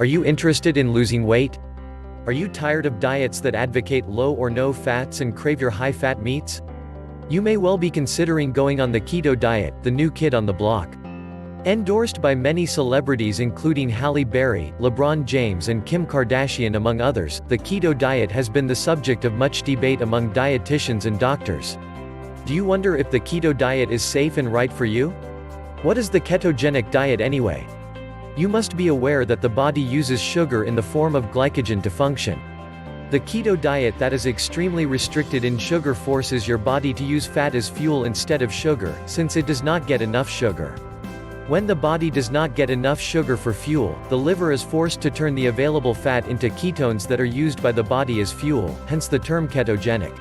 Are you interested in losing weight? Are you tired of diets that advocate low or no fats and crave your high-fat meats? You may well be considering going on the keto diet, the new kid on the block. Endorsed by many celebrities including Halle Berry, LeBron James and Kim Kardashian among others, the keto diet has been the subject of much debate among dietitians and doctors. Do you wonder if the keto diet is safe and right for you? What is the ketogenic diet anyway? You must be aware that the body uses sugar in the form of glycogen to function. The keto diet that is extremely restricted in sugar forces your body to use fat as fuel instead of sugar, since it does not get enough sugar. When the body does not get enough sugar for fuel, the liver is forced to turn the available fat into ketones that are used by the body as fuel, hence the term ketogenic.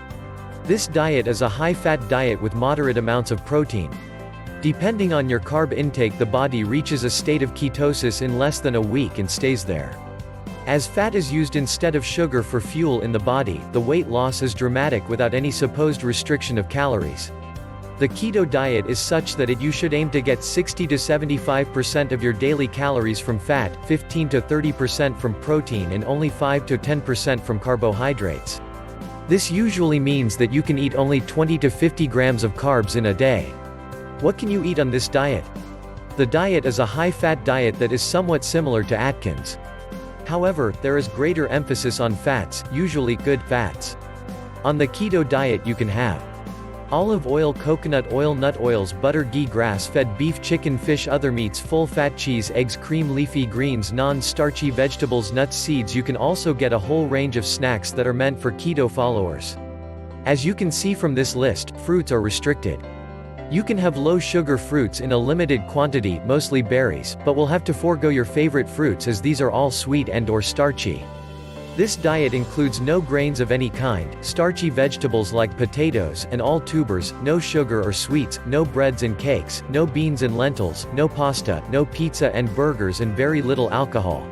This diet is a high-fat diet with moderate amounts of protein. Depending on your carb intake, the body reaches a state of ketosis in less than a week and stays there. As fat is used instead of sugar for fuel in the body, the weight loss is dramatic without any supposed restriction of calories. The keto diet is such that you should aim to get 60 to 75% of your daily calories from fat, 15 to 30% from protein and only 5 to 10% from carbohydrates. This usually means that you can eat only 20 to 50 grams of carbs in a day. What can you eat on this diet? The diet is a high-fat diet that is somewhat similar to Atkins. However, there is greater emphasis on fats, usually good fats. On the keto diet you can have olive oil, coconut oil, nut oils, butter, ghee, grass-fed beef, chicken, fish, other meats, full-fat cheese, eggs, cream, leafy greens, non-starchy vegetables, nuts, seeds. You can also get a whole range of snacks that are meant for keto followers. As you can see from this list, fruits are restricted. You can have low-sugar fruits in a limited quantity, mostly berries, but will have to forego your favorite fruits as these are all sweet and/or starchy. This diet includes no grains of any kind, starchy vegetables like potatoes, and all tubers, no sugar or sweets, no breads and cakes, no beans and lentils, no pasta, no pizza and burgers, and very little alcohol.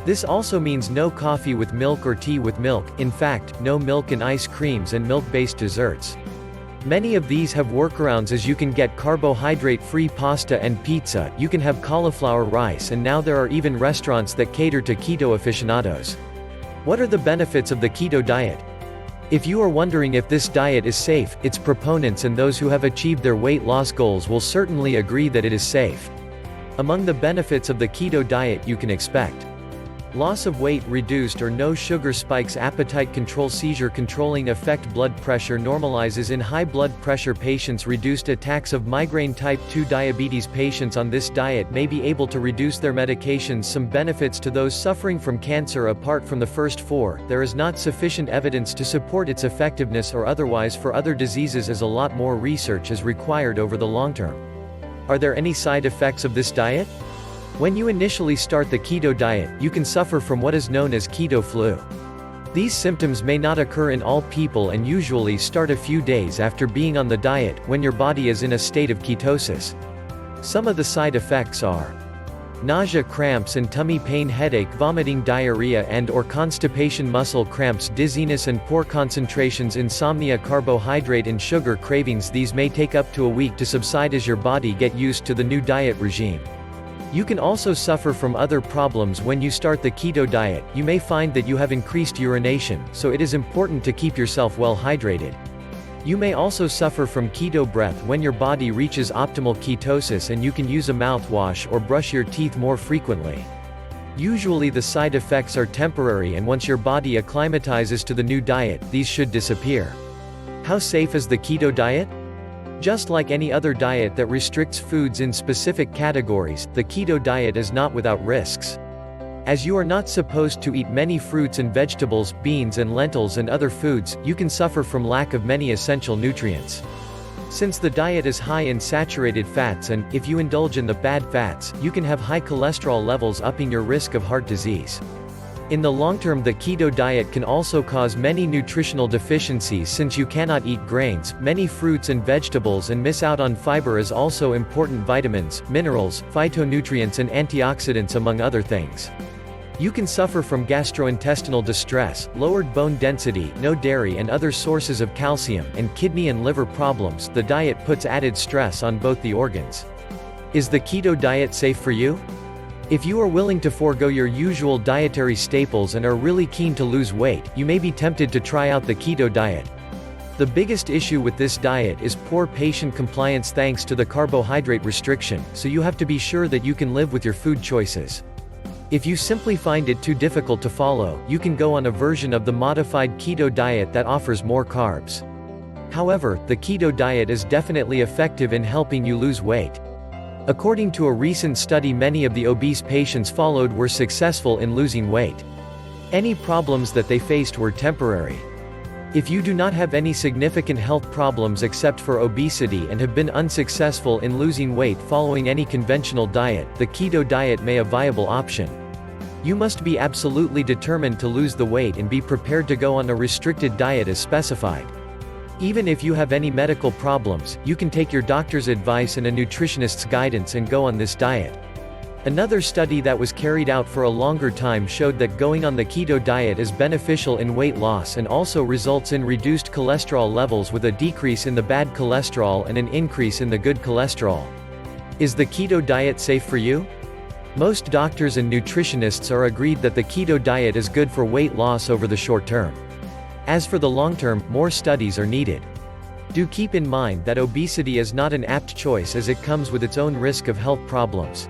This also means no coffee with milk or tea with milk, in fact, no milk and ice creams and milk-based desserts. Many of these have workarounds, as you can get carbohydrate-free pasta and pizza, you can have cauliflower rice, and now there are even restaurants that cater to keto aficionados. What are the benefits of the keto diet? If you are wondering if this diet is safe, its proponents and those who have achieved their weight loss goals will certainly agree that it is safe. Among the benefits of the keto diet you can expect: loss of weight, reduced or no sugar spikes, appetite control, seizure controlling effect, blood pressure normalizes in high blood pressure patients, reduced attacks of migraine, type 2 diabetes patients on this diet may be able to reduce their medications. Some benefits to those suffering from cancer. Apart from the first four, there is not sufficient evidence to support its effectiveness or otherwise for other diseases, as a lot more research is required over the long term. Are there any side effects of this diet? When you initially start the keto diet, you can suffer from what is known as keto flu. These symptoms may not occur in all people and usually start a few days after being on the diet, when your body is in a state of ketosis. Some of the side effects are nausea, cramps and tummy pain, headache, vomiting, diarrhea and/or constipation, muscle cramps, dizziness and poor concentrations, insomnia, carbohydrate and sugar cravings. These may take up to a week to subside as your body gets used to the new diet regime. You can also suffer from other problems when you start the keto diet. You may find that you have increased urination, so it is important to keep yourself well hydrated. You may also suffer from keto breath when your body reaches optimal ketosis, and you can use a mouthwash or brush your teeth more frequently. Usually the side effects are temporary, and once your body acclimatizes to the new diet, these should disappear. How safe is the keto diet? Just like any other diet that restricts foods in specific categories, the keto diet is not without risks. As you are not supposed to eat many fruits and vegetables, beans and lentils and other foods, you can suffer from lack of many essential nutrients. Since the diet is high in saturated fats and, if you indulge in the bad fats, you can have high cholesterol levels, upping your risk of heart disease. In the long term, the keto diet can also cause many nutritional deficiencies, since you cannot eat grains, many fruits and vegetables, and miss out on fiber, as also important vitamins, minerals, phytonutrients and antioxidants, among other things. You can suffer from gastrointestinal distress, lowered bone density, no dairy and other sources of calcium, and kidney and liver problems. The diet puts added stress on both the organs. Is the keto diet safe for you? If you are willing to forego your usual dietary staples and are really keen to lose weight, you may be tempted to try out the keto diet. The biggest issue with this diet is poor patient compliance thanks to the carbohydrate restriction, so you have to be sure that you can live with your food choices. If you simply find it too difficult to follow, you can go on a version of the modified keto diet that offers more carbs. However, the keto diet is definitely effective in helping you lose weight. According to a recent study, many of the obese patients followed were successful in losing weight. Any problems that they faced were temporary. If you do not have any significant health problems except for obesity and have been unsuccessful in losing weight following any conventional diet, the keto diet may be a viable option. You must be absolutely determined to lose the weight and be prepared to go on a restricted diet as specified. Even if you have any medical problems, you can take your doctor's advice and a nutritionist's guidance and go on this diet. Another study that was carried out for a longer time showed that going on the keto diet is beneficial in weight loss and also results in reduced cholesterol levels with a decrease in the bad cholesterol and an increase in the good cholesterol. Is the keto diet safe for you? Most doctors and nutritionists are agreed that the keto diet is good for weight loss over the short term. As for the long term, more studies are needed. Do keep in mind that obesity is not an apt choice as it comes with its own risk of health problems.